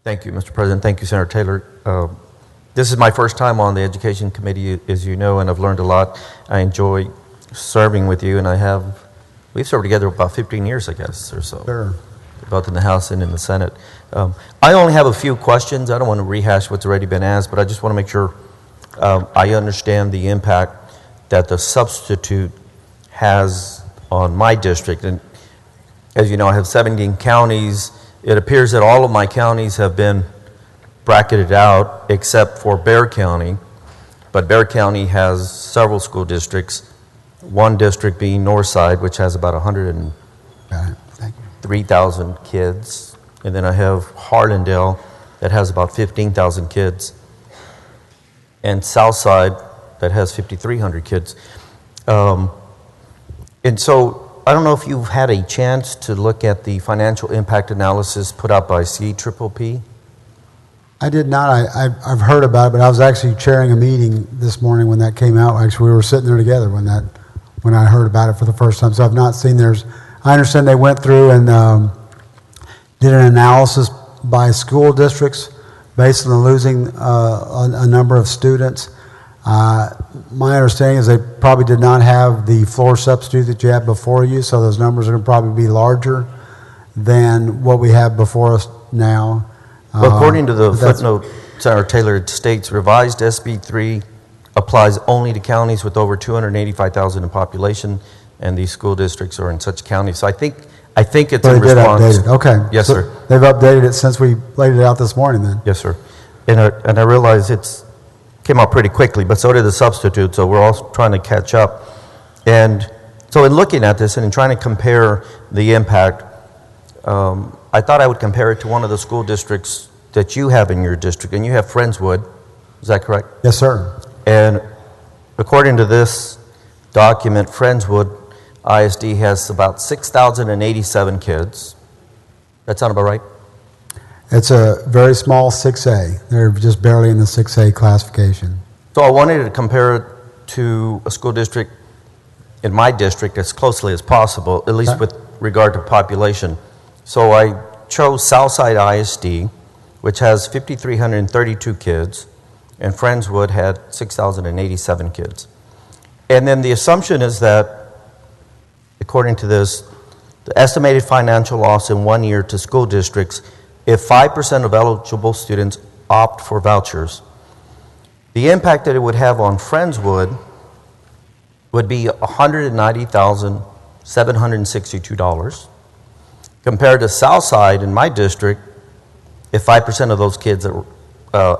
Thank you, Mr. President. Thank you, Senator Taylor. This is my first time on the Education Committee, as you know, and I've learned a lot. I enjoy serving with you, and we've served together about 15 years, I guess, or so. Sure. Both in the House and in the Senate. I only have a few questions. I don't want to rehash what's already been asked, but I just want to make sure I understand the impact that the substitute has on my district. And as you know, I have 17 counties. It appears that all of my counties have been bracketed out except for Bexar County. But Bexar County has several school districts, one district being Northside, which has about 103,000 kids. And then I have Harlandale that has about 15,000 kids. And Southside that has 5,300 kids. And so I don't know if you've had a chance to look at the financial impact analysis put out by CPPP. I did not. I've heard about it, but I was actually chairing a meeting this morning when that came out. Actually, we were sitting there together when I heard about it for the first time. So I've not seen theirs. I understand they went through and did an analysis by school districts based on losing a number of students. My understanding is they probably did not have the floor substitute that you had before you, so those numbers are going to probably be larger than what we have before us now. Well, according to the footnote, Senator Taylor, it states revised SB 3 applies only to counties with over 285,000 in population, and these school districts are in such counties. So I think it's in response. Update it. Okay. Yes, so sir. They've updated it since we laid it out this morning then. Yes, sir. And I realize it's came out pretty quickly, but so did the substitute, so we're all trying to catch up. And so in looking at this and in trying to compare the impact, I thought I would compare it to one of the school districts that you have in your district, and you have Friendswood. Is that correct? Yes, sir. And according to this document, Friendswood ISD has about 6,087 kids. That sound about right? It's a very small 6A. They're just barely in the 6A classification. So I wanted to compare it to a school district in my district as closely as possible, at least with regard to population. So I chose Southside ISD, which has 5,332 kids, and Friendswood had 6,087 kids. And then the assumption is that, according to this, the estimated financial loss in 1 year to school districts, if 5% of eligible students opt for vouchers, the impact that it would have on Friendswood would be $190,762, compared to Southside in my district, if 5% of those kids that were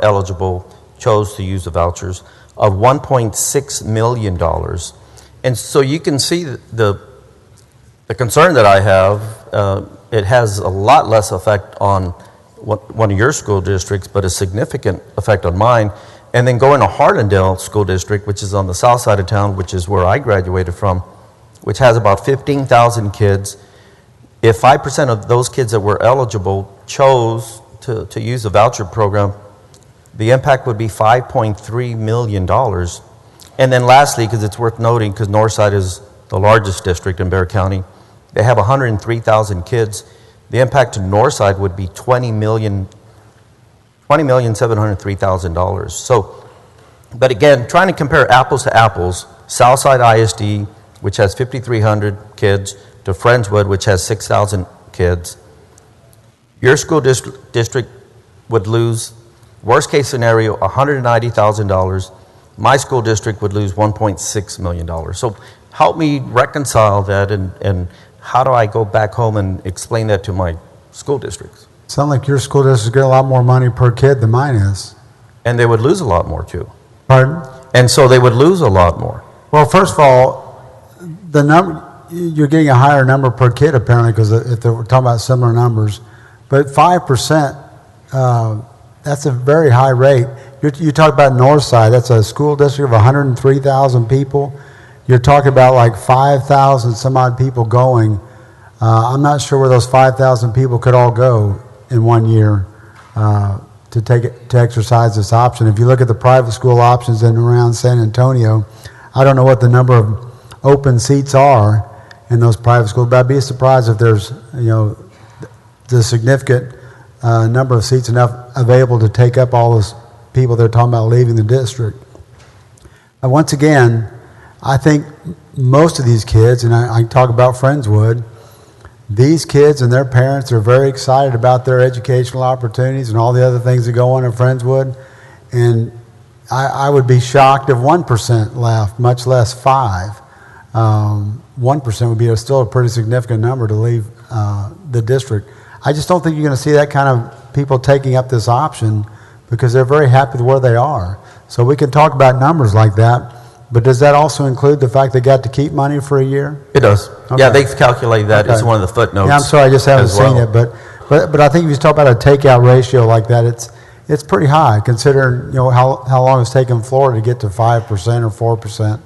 eligible chose to use the vouchers, of $1.6 million. And so you can see the concern that I have. It has a lot less effect on one of your school districts, but a significant effect on mine. And then going to Harlandale School District, which is on the south side of town, which is where I graduated from, which has about 15,000 kids. If 5% of those kids that were eligible chose to use the voucher program, the impact would be $5.3 million. And then lastly, because it's worth noting, because Northside is the largest district in Bexar County, they have 103,000 kids. The impact to Northside would be $20,703,000. So, but again, trying to compare apples to apples, Southside ISD, which has 5,300 kids, to Friendswood, which has 6,000 kids, your school district would lose, worst case scenario, $190,000. My school district would lose $1.6 million. So help me reconcile that, and how do I go back home and explain that to my school districts? Sounds like your school district get a lot more money per kid than mine is. And they would lose a lot more too. Pardon? And so they would lose a lot more. Well, first of all, the number, you're getting a higher number per kid apparently, because if we're talking about similar numbers. But 5%, that's a very high rate. You talk about Northside, that's a school district of 103,000 people. You're talking about like 5,000 some odd people going. I'm not sure where those 5,000 people could all go in 1 year to exercise this option. If you look at the private school options in and around San Antonio, I don't know what the number of open seats are in those private schools, but I'd be surprised if there's the significant number of seats enough available to take up all those people they're talking about leaving the district. And once again, I think most of these kids, and I talk about Friendswood, these kids and their parents are very excited about their educational opportunities and all the other things that go on in Friendswood. And I would be shocked if 1% left, much less 5. 1% would be still a pretty significant number to leave the district. I just don't think you're going to see that kind of people taking up this option because they're very happy with where they are. So we can talk about numbers like that, but does that also include the fact they got to keep money for a year? It does. Okay. Yeah, they've calculated that. Okay. It's one of the footnotes. Yeah, I'm sorry, I just haven't seen it, but I think if you talk about a takeout ratio like that, it's pretty high considering how long it's taken Florida to get to 5% or 4%.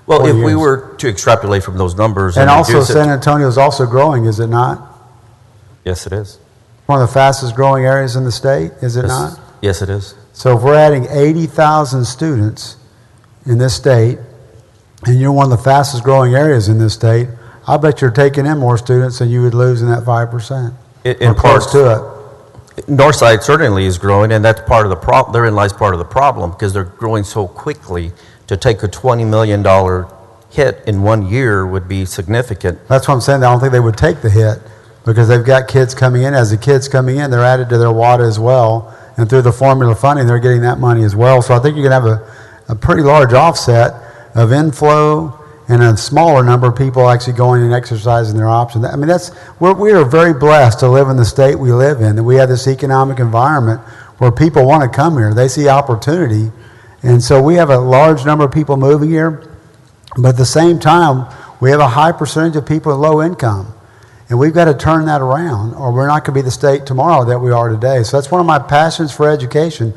Well, if we were to extrapolate from those numbers, and also San Antonio is also growing, is it not? Yes, it is. One of the fastest growing areas in the state, is it not? Yes, it is. So if we're adding 80,000 students in this state, and you're one of the fastest growing areas in this state, I bet you're taking in more students than you would lose in that 5%. In close to it. Northside certainly is growing, and that's part of the problem. Therein lies part of the problem because they're growing so quickly. To take a $20 million hit in 1 year would be significant. That's what I'm saying. I don't think they would take the hit because they've got kids coming in. As the kids coming in, they're added to their WADA as well. And through the formula funding, they're getting that money as well. So I think you're going to have a pretty large offset of inflow and a smaller number of people actually going and exercising their option. I mean, we are very blessed to live in the state we live in, that we have this economic environment where people want to come here. They see opportunity. And so we have a large number of people moving here, but at the same time, we have a high percentage of people with low income. And we've got to turn that around, or we're not going to be the state tomorrow that we are today. So that's one of my passions for education.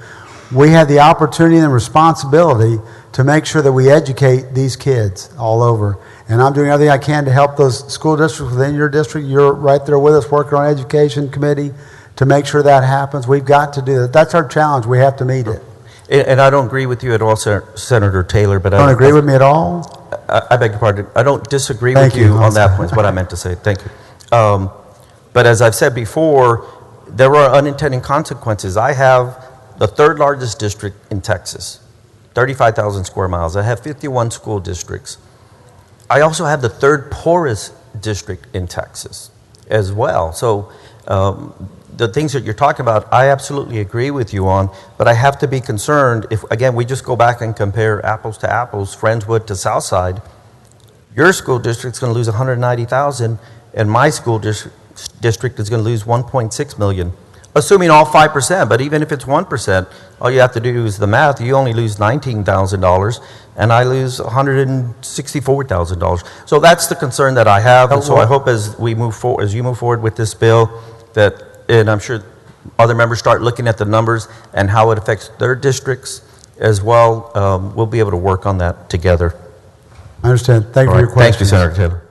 We have the opportunity and responsibility to make sure that we educate these kids all over. And I'm doing everything I can to help those school districts within your district. You're right there with us working on education committee to make sure that happens. We've got to do that. That's our challenge. We have to meet it. And I don't agree with you at all, Senator Taylor. But don't agree with me at all? I beg your pardon. I don't disagree with you on that point, is what I meant to say. Thank you. But as I've said before, there are unintended consequences. I have the third largest district in Texas, 35,000 square miles. I have 51 school districts. I also have the third poorest district in Texas as well. So the things that you're talking about, I absolutely agree with you on, but I have to be concerned if, again, we just go back and compare apples to apples, Friendswood to Southside, your school district's going to lose 190,000, and my school district is going to lose 1.6 million, assuming all 5%, but even if it's 1%, all you have to do is the math. You only lose $19,000, and I lose $164,000. So that's the concern that I have, and so I hope as you move forward with this bill, that, and I'm sure other members start looking at the numbers and how it affects their districts as well, we'll be able to work on that together. I understand. Thank you for your question. Thank you, Senator Taylor.